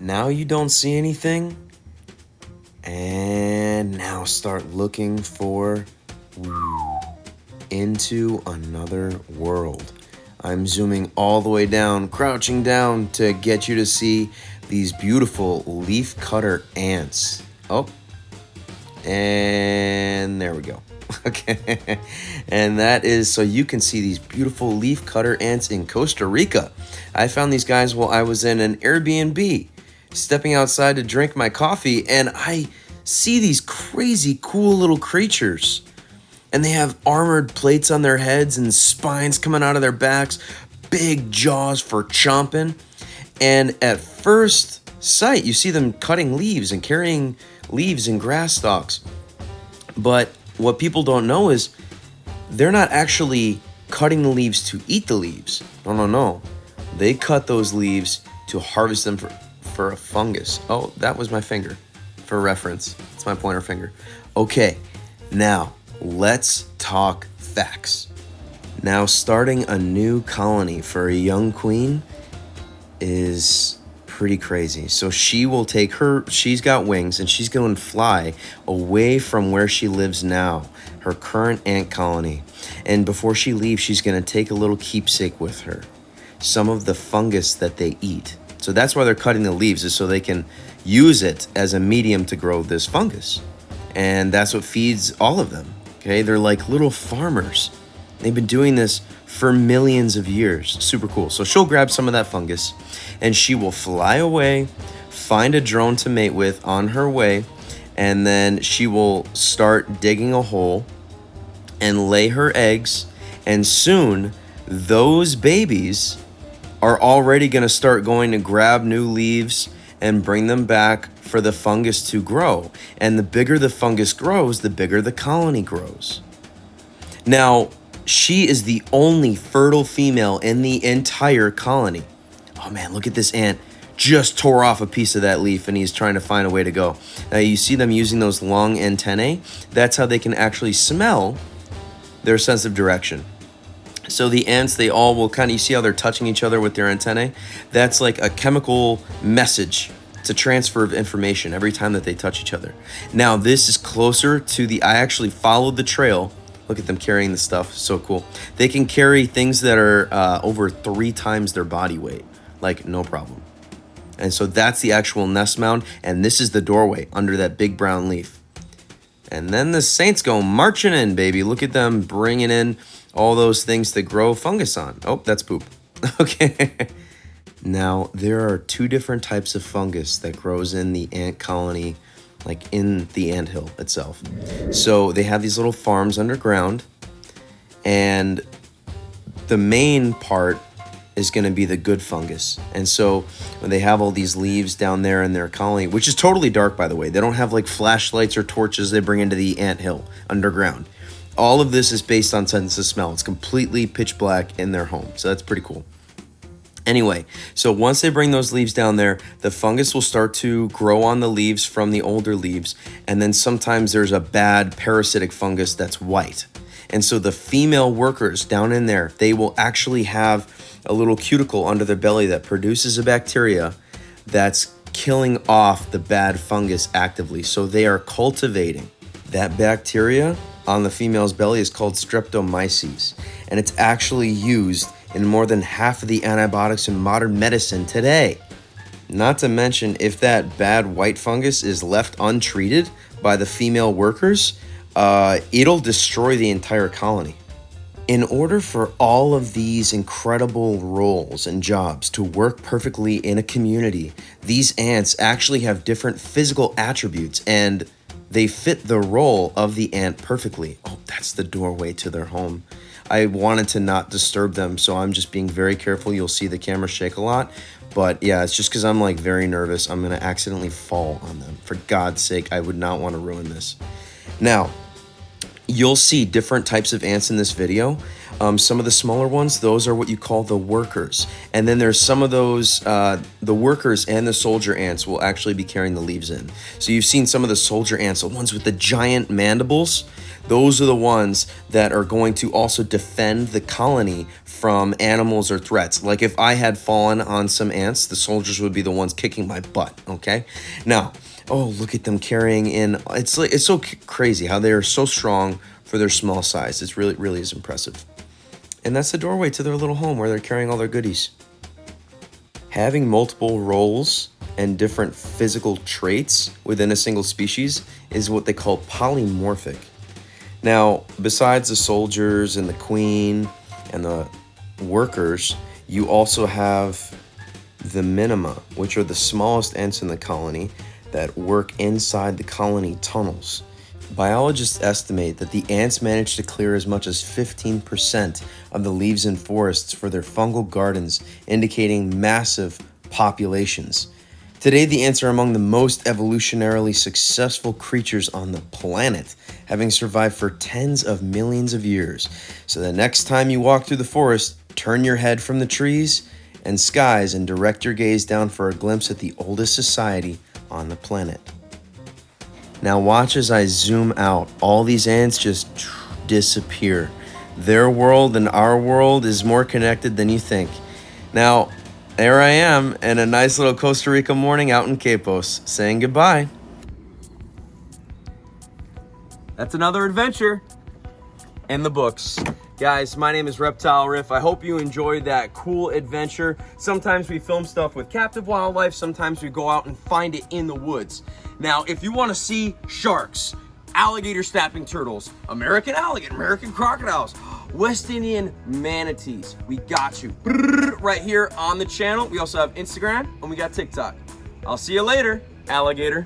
Now you don't see anything? And now start looking for into another world. I'm zooming all the way down, crouching down to get you to see these beautiful leaf cutter ants. Oh, and there we go. Okay, and that is so you can see these beautiful leaf cutter ants in Costa Rica. I found these guys while I was in an Airbnb, stepping outside to drink my coffee, and I see these crazy cool little creatures. And they have armored plates on their heads and spines coming out of their backs, big jaws for chomping. And at first sight, you see them cutting leaves and carrying leaves and grass stalks. But what people don't know is they're not actually cutting the leaves to eat the leaves. No. They cut those leaves to harvest them for a fungus. Oh, that was my finger for reference. It's my pointer finger. Okay, now let's talk facts. Now, starting a new colony for a young queen is pretty crazy. So she will take she's got wings and she's going to fly away from where she lives now, her current ant colony. And before she leaves, she's going to take a little keepsake with her, some of the fungus that they eat. So that's why they're cutting the leaves, is so they can use it as a medium to grow this fungus. And that's what feeds all of them. Okay, they're like little farmers. They've been doing this for millions of years. Super cool. So she'll grab some of that fungus and she will fly away, find a drone to mate with on her way, and then she will start digging a hole and lay her eggs. And soon those babies are already going to start going to grab new leaves and bring them back for the fungus to grow. And the bigger the fungus grows, the bigger the colony grows. Now, she is the only fertile female in the entire colony. Oh man, look at this ant. Just tore off a piece of that leaf and he's trying to find a way to go. Now you see them using those long antennae. That's how they can actually smell their sense of direction. So the ants, they all will kind of, you see how they're touching each other with their antennae? That's like a chemical message. It's a transfer of information every time that they touch each other. Now this is closer to I actually followed the trail. Look at them carrying the stuff, so cool. They can carry things that are over 3 times their body weight, like no problem. And so that's the actual nest mound, and this is the doorway under that big brown leaf. And then the saints go marching in, baby. Look at them bringing in all those things to grow fungus on. Oh, that's poop. Okay. Now, there are 2 different types of fungus that grows in the ant colony, like in the anthill itself. So they have these little farms underground, and the main part is going to be the good fungus. And so when they have all these leaves down there in their colony, which is totally dark, by the way, they don't have like flashlights or torches they bring into the anthill underground. All of this is based on sense of smell. It's completely pitch black in their home. So that's pretty cool. Anyway, so once they bring those leaves down there, the fungus will start to grow on the leaves from the older leaves. And then sometimes there's a bad parasitic fungus that's white. And so the female workers down in there, they will actually have a little cuticle under their belly that produces a bacteria that's killing off the bad fungus actively. So they are cultivating that bacteria on the female's belly is called Streptomyces. And it's actually used in more than half of the antibiotics in modern medicine today. Not to mention, if that bad white fungus is left untreated by the female workers, it'll destroy the entire colony. In order for all of these incredible roles and jobs to work perfectly in a community, these ants actually have different physical attributes and they fit the role of the ant perfectly. Oh, that's the doorway to their home. I wanted to not disturb them, so I'm just being very careful. You'll see the camera shake a lot. But yeah, it's just because I'm like very nervous. I'm going to accidentally fall on them. For God's sake, I would not want to ruin this. Now, you'll see different types of ants in this video. Some of the smaller ones, those are what you call the workers. And then there's some of those, the workers and the soldier ants will actually be carrying the leaves in. So you've seen some of the soldier ants, the ones with the giant mandibles. Those are the ones that are going to also defend the colony from animals or threats. Like if I had fallen on some ants, the soldiers would be the ones kicking my butt, okay? Now, oh, look at them carrying in. It's so crazy how they are so strong for their small size. It's really is impressive. And that's the doorway to their little home where they're carrying all their goodies. Having multiple roles and different physical traits within a single species is what they call polymorphic. Now, besides the soldiers and the queen and the workers, you also have the minima, which are the smallest ants in the colony that work inside the colony tunnels. Biologists estimate that the ants manage to clear as much as 15% of the leaves in forests for their fungal gardens, indicating massive populations. Today, the ants are among the most evolutionarily successful creatures on the planet, having survived for tens of millions of years. So the next time you walk through the forest, turn your head from the trees and skies and direct your gaze down for a glimpse at the oldest society on the planet. Now watch as I zoom out. All these ants just disappear. Their world and our world is more connected than you think. Now, there I am in a nice little Costa Rica morning out in Quepos, saying goodbye. That's another adventure in the books. Guys, my name is Reptile Riff. I hope you enjoyed that cool adventure. Sometimes we film stuff with captive wildlife. Sometimes we go out and find it in the woods. Now, if you want to see sharks, alligator snapping turtles, American alligator, American crocodiles, West Indian manatees, we got you right here on the channel. We also have Instagram and we got TikTok. I'll see you later, alligator.